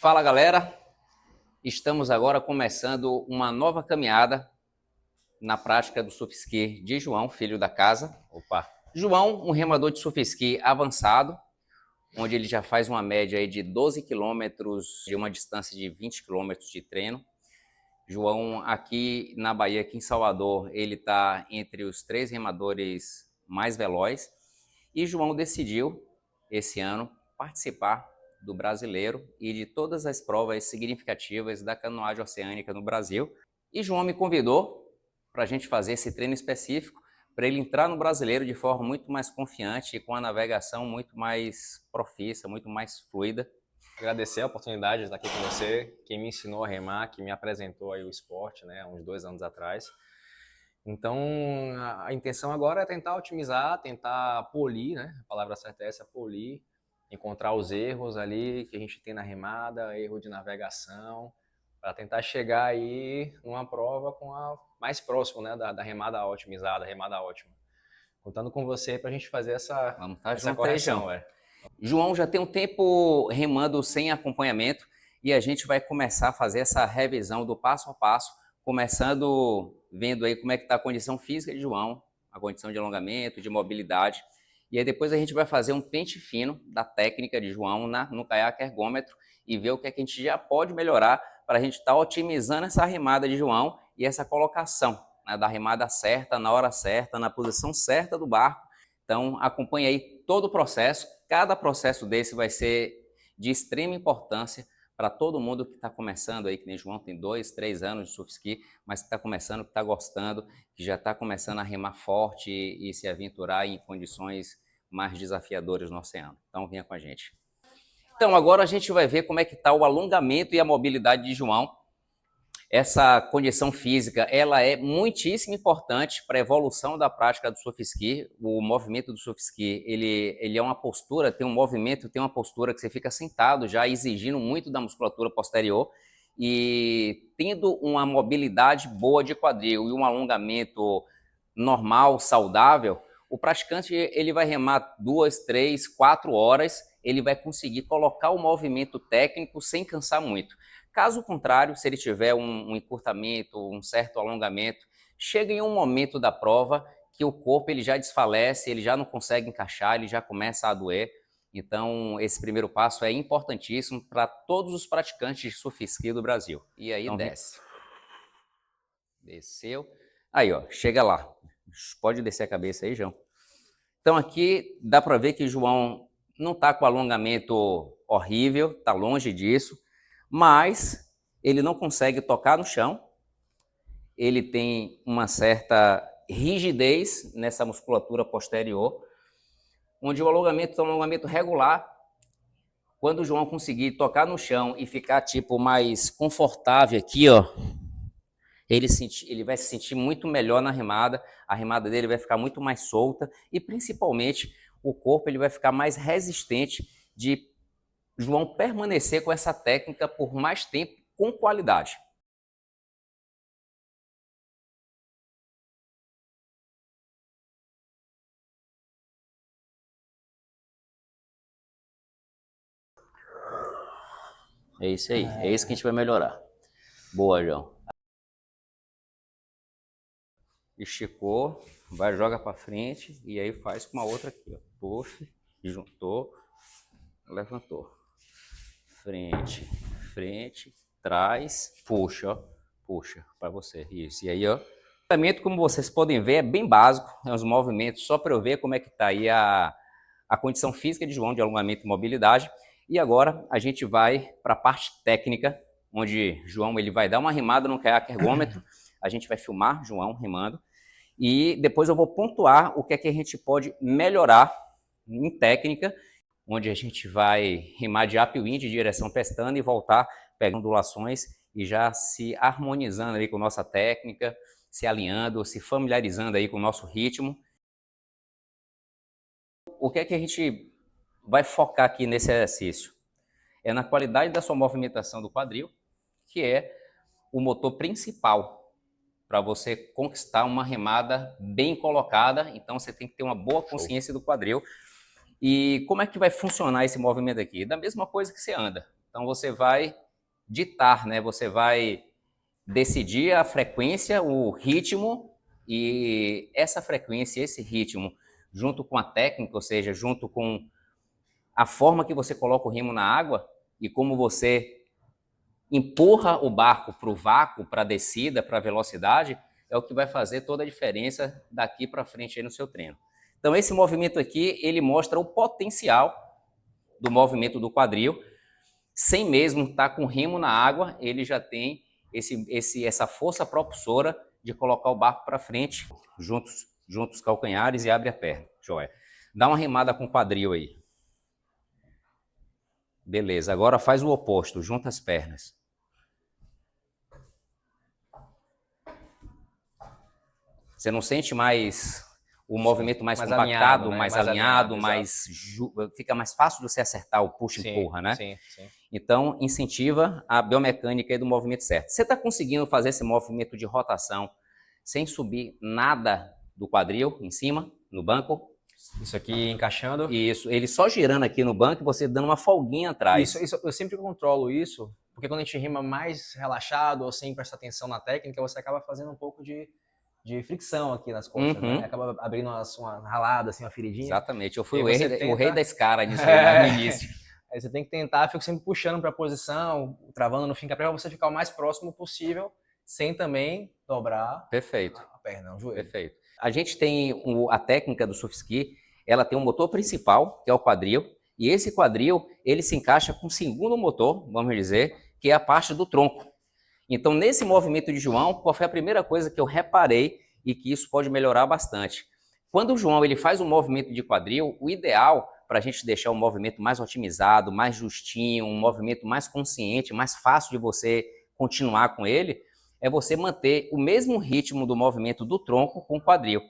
Fala galera, estamos agora começando uma nova caminhada na prática do surf ski de João, filho da casa. Opa! João, um remador de surf ski avançado, onde ele já faz uma média aí de 12 quilômetros, de uma distância de 20 quilômetros de treino. João, aqui na Bahia, aqui em Salvador, ele está entre os 3 remadores mais velozes. E João decidiu, esse ano, participar do Brasileiro e de todas as provas significativas da canoagem oceânica no Brasil. E João me convidou para a gente fazer esse treino específico, para ele entrar no Brasileiro de forma muito mais confiante e com a navegação muito mais profissa, muito mais fluida. Agradecer a oportunidade de estar aqui com você, quem me ensinou a remar, que me apresentou aí o esporte, né, uns 2 anos atrás. Então, a intenção agora é tentar otimizar, tentar polir, né, a palavra certa é essa, polir, encontrar os erros ali que a gente tem na remada, erro de navegação, para tentar chegar aí numa prova com a mais próximo, né, da remada otimizada, remada ótima. Contando com você para a gente fazer essa correção, velho. João já tem um tempo remando sem acompanhamento e a gente vai começar a fazer essa revisão do passo a passo, começando vendo aí como é que está a condição física de João, a condição de alongamento, de mobilidade. E aí depois a gente vai fazer um pente fino da técnica de João no caiaque ergômetro e ver o que é que a gente já pode melhorar para a gente estar otimizando essa remada de João e essa colocação, né, da remada certa, na hora certa, na posição certa do barco. Então acompanhe aí todo o processo. Cada processo desse vai ser de extrema importância para todo mundo que está começando aí, que nem João tem 2, 3 anos de surf ski, mas que está começando, que está gostando, que já está começando a remar forte e se aventurar em condições mais desafiadoras no oceano. Então venha com a gente. Então agora a gente vai ver como é que está o alongamento e a mobilidade de João. Essa condição física, ela é muitíssimo importante para a evolução da prática do surf ski. O movimento do surf ski, ele é uma postura, tem um movimento, tem uma postura que você fica sentado já, exigindo muito da musculatura posterior e tendo uma mobilidade boa de quadril e um alongamento normal, saudável, o praticante ele vai remar 2, 3, 4 horas, ele vai conseguir colocar o movimento técnico sem cansar muito. Caso contrário, se ele tiver um encurtamento, um certo alongamento, chega em um momento da prova que o corpo ele já desfalece, ele já não consegue encaixar, ele já começa a doer. Então, esse primeiro passo é importantíssimo para todos os praticantes de surf ski do Brasil. E aí então, desce. Desceu. Aí, ó, chega lá. Pode descer a cabeça aí, João. Então, aqui dá para ver que João não está com alongamento horrível, está longe disso, mas ele não consegue tocar no chão, ele tem uma certa rigidez nessa musculatura posterior, onde o alongamento é um alongamento regular. Quando o João conseguir tocar no chão e ficar tipo mais confortável aqui, ó, ele vai se sentir muito melhor na remada, a remada dele vai ficar muito mais solta e principalmente o corpo ele vai ficar mais resistente de João permanecer com essa técnica por mais tempo com qualidade. É isso aí, é isso que a gente vai melhorar. Boa, João. Esticou, vai, joga para frente e aí faz com uma outra aqui, ó. Puff, juntou, levantou. Frente, frente, trás, puxa, ó. Puxa para você, isso. E aí, ó. O movimento, como vocês podem ver, é bem básico, é uns movimentos só para eu ver como é que tá aí a condição física de João de alongamento e mobilidade. E agora a gente vai para a parte técnica, onde João ele vai dar uma remada no caiaque ergômetro, a gente vai filmar João remando, e depois eu vou pontuar o que é que a gente pode melhorar em técnica, onde a gente vai remar de upwind, de direção pestana, e voltar pegando ondulações e já se harmonizando aí com nossa técnica, se alinhando, se familiarizando aí com o nosso ritmo. O que é que a gente vai focar aqui nesse exercício? É na qualidade da sua movimentação do quadril, que é o motor principal para você conquistar uma remada bem colocada. Então você tem que ter uma boa consciência do quadril. E como é que vai funcionar esse movimento aqui? Da mesma coisa que você anda. Então você vai ditar, né? Você vai decidir a frequência, o ritmo, e essa frequência, esse ritmo, junto com a técnica, ou seja, junto com a forma que você coloca o remo na água e como você empurra o barco para o vácuo, para a descida, para a velocidade, é o que vai fazer toda a diferença daqui para frente aí no seu treino. Então esse movimento aqui, ele mostra o potencial do movimento do quadril, sem mesmo estar com o remo na água, ele já tem essa força propulsora de colocar o barco para frente, juntos os calcanhares e abre a perna. Joia. Dá uma remada com o quadril aí. Beleza, agora faz o oposto, junta as pernas. Você não sente mais o movimento mais compactado, né? mais alinhado, fica mais fácil de você acertar o puxa e empurra, né? Sim. Então, incentiva a biomecânica aí do movimento certo. Você está conseguindo fazer esse movimento de rotação sem subir nada do quadril em cima, no banco? Isso aqui encaixando? Isso, ele só girando aqui no banco e você dando uma folguinha atrás. Isso, eu sempre controlo isso, porque quando a gente rima mais relaxado ou sem prestar atenção na técnica, você acaba fazendo um pouco de fricção aqui nas costas, né? Acaba abrindo uma ralada, assim, uma feridinha. Exatamente, eu fui o rei da escara disso aí no início. Aí você tem que tentar, fico sempre puxando para a posição, travando no fincapé, para você ficar o mais próximo possível, sem também dobrar a perna, o joelho. Perfeito. A gente tem a técnica do surf ski, ela tem um motor principal, que é o quadril, e esse quadril, ele se encaixa com o segundo motor, vamos dizer, que é a parte do tronco. Então, nesse movimento de João, qual foi a primeira coisa que eu reparei e que isso pode melhorar bastante? Quando o João ele faz um movimento de quadril, o ideal para a gente deixar o movimento mais otimizado, mais justinho, um movimento mais consciente, mais fácil de você continuar com ele, é você manter o mesmo ritmo do movimento do tronco com o quadril.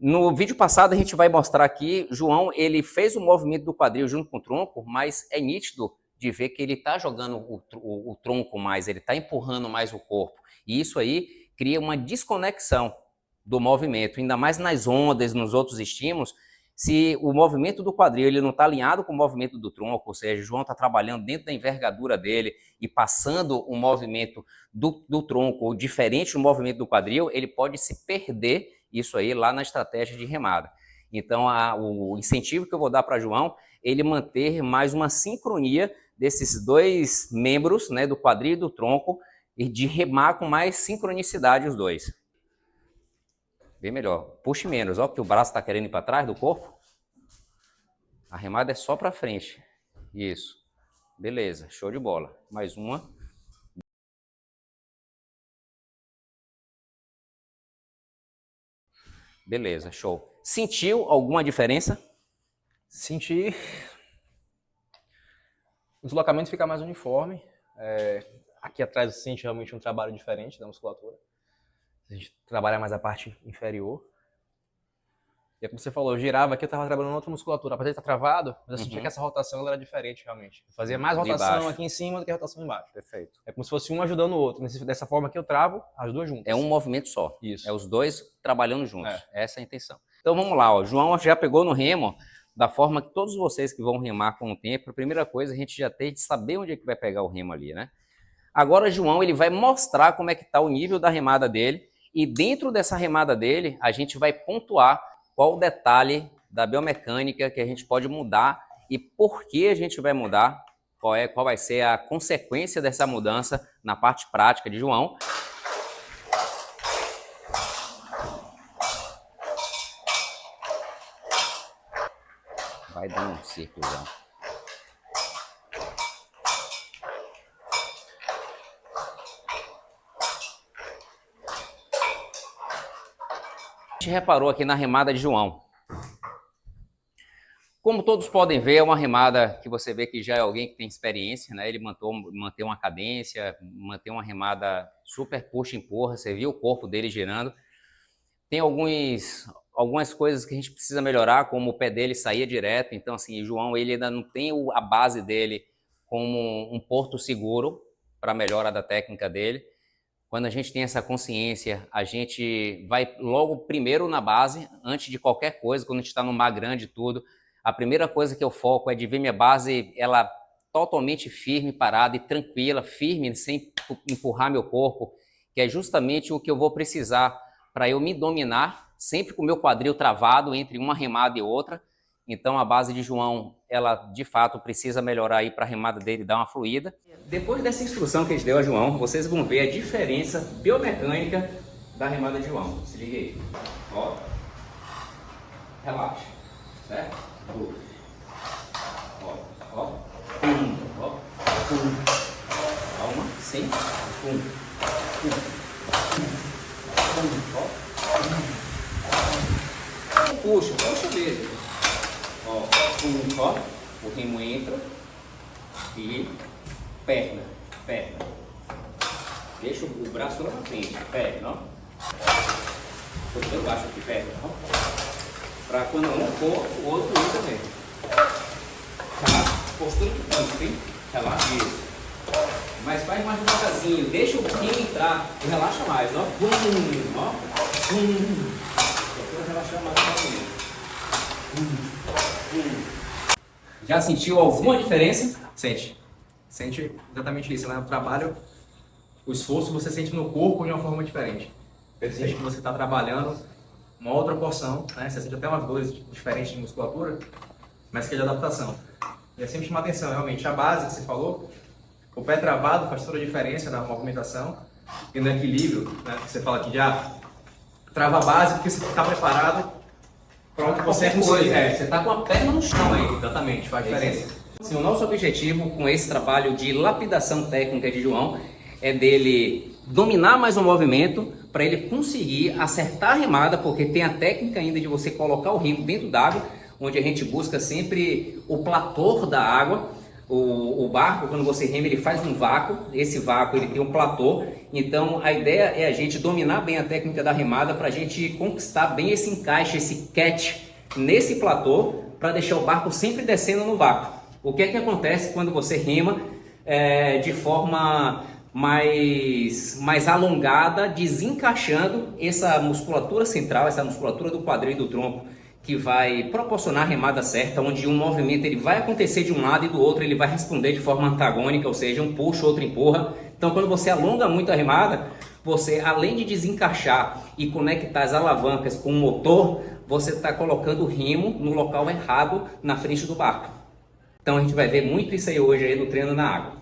No vídeo passado a gente vai mostrar aqui, João, ele fez o movimento do quadril junto com o tronco, mas é nítido de ver que ele está jogando o tronco mais, ele está empurrando mais o corpo. E isso aí cria uma desconexão do movimento, ainda mais nas ondas, nos outros estímulos. Se o movimento do quadril ele não está alinhado com o movimento do tronco, ou seja, o João está trabalhando dentro da envergadura dele e passando o movimento do tronco diferente do movimento do quadril, ele pode se perder isso aí lá na estratégia de remada. Então, o incentivo que eu vou dar para João, ele manter mais uma sincronia desses dois membros, né, do quadril e do tronco, e de remar com mais sincronicidade os dois. Bem melhor. Puxe menos, ó, porque o braço está querendo ir para trás do corpo. A remada é só para frente. Isso. Beleza, show de bola. Mais uma. Beleza, show. Sentiu alguma diferença? Senti. O deslocamento fica mais uniforme. Aqui atrás você sente realmente um trabalho diferente da musculatura. A gente trabalha mais a parte inferior. E é como você falou, eu girava aqui, eu estava trabalhando outra musculatura. Apesar de estar travado, mas eu sentia que essa rotação ela era diferente, realmente. Eu fazia mais rotação aqui em cima do que rotação embaixo. Perfeito. É como se fosse um ajudando o outro. Dessa forma que eu travo, as duas juntas. É um movimento só. Isso. É os dois trabalhando juntos. Essa é a intenção. Então vamos lá, ó. João já pegou no remo, da forma que todos vocês que vão remar com o tempo, a primeira coisa a gente já tem de saber onde é que vai pegar o remo ali, né? Agora João ele vai mostrar como é que está o nível da remada dele e dentro dessa remada dele a gente vai pontuar qual o detalhe da biomecânica que a gente pode mudar e por que a gente vai mudar, qual vai ser a consequência dessa mudança na parte prática de João. Vai dando um círculozão. A gente reparou aqui na remada de João. Como todos podem ver, é uma remada que você vê que já é alguém que tem experiência, né? Ele mantém uma cadência, mantém uma remada super puxa e empurra, você viu o corpo dele girando. Tem algumas coisas que a gente precisa melhorar, como o pé dele saía direto, então assim, o João ele ainda não tem a base dele como um porto seguro para a melhora da técnica dele. Quando a gente tem essa consciência, a gente vai logo primeiro na base, antes de qualquer coisa, quando a gente está no mar grande e tudo. A primeira coisa que eu foco é de ver minha base, ela totalmente firme, parada e tranquila, firme, sem empurrar meu corpo, que é justamente o que eu vou precisar para eu me dominar, sempre com o meu quadril travado entre uma remada e outra. Então a base de João, ela de fato precisa melhorar aí para a remada dele dar uma fluida. Depois dessa instrução que a gente deu a João, vocês vão ver a diferença biomecânica da remada de João. Se liga aí. Ó. Relaxa. Certo? Ó. Ó. Ó. Calma. Sim. Ó. Puxa mesmo. Ó, o remo entra e perna. Deixa o braço lá na frente, perna, ó. Eu baixo aqui, perna, ó. Pra quando um for, o outro entra mesmo. Relaxa, postura que cansa, hein? Relaxa, isso. Mas faz mais devagarzinho, deixa o remo entrar e relaxa mais, ó. Ó. Procura relaxar mais um pouquinho. Já sentiu alguma diferença? Sente exatamente isso, né? O trabalho, o esforço você sente no corpo de uma forma diferente. Você sente que você está trabalhando uma outra porção, né? Você sente até umas dores diferentes de musculatura, mas que é de adaptação. E é sempre chamar atenção, realmente, a base que você falou, o pé travado faz toda a diferença na movimentação e no equilíbrio, né? Que você fala que já trava a base porque você está preparado. Pronto, você consegue. Você está com a perna no chão aí. Exatamente, faz diferença. Sim, o nosso objetivo com esse trabalho de lapidação técnica de João é dele dominar mais o movimento para ele conseguir acertar a remada, porque tem a técnica ainda de você colocar o remo dentro d'água, onde a gente busca sempre o platô da água. O barco, quando você rema, ele faz um vácuo, esse vácuo ele tem um platô, então a ideia é a gente dominar bem a técnica da remada para a gente conquistar bem esse encaixe, esse catch nesse platô, para deixar o barco sempre descendo no vácuo. O que é que acontece quando você rema de forma mais alongada, desencaixando essa musculatura central, essa musculatura do quadril e do tronco, que vai proporcionar a remada certa, onde um movimento ele vai acontecer de um lado e do outro ele vai responder de forma antagônica, ou seja, um puxa, outro empurra. Então quando você alonga muito a remada, você além de desencaixar e conectar as alavancas com o motor, você está colocando o remo no local errado na frente do barco. Então a gente vai ver muito isso aí hoje aí no treino na água.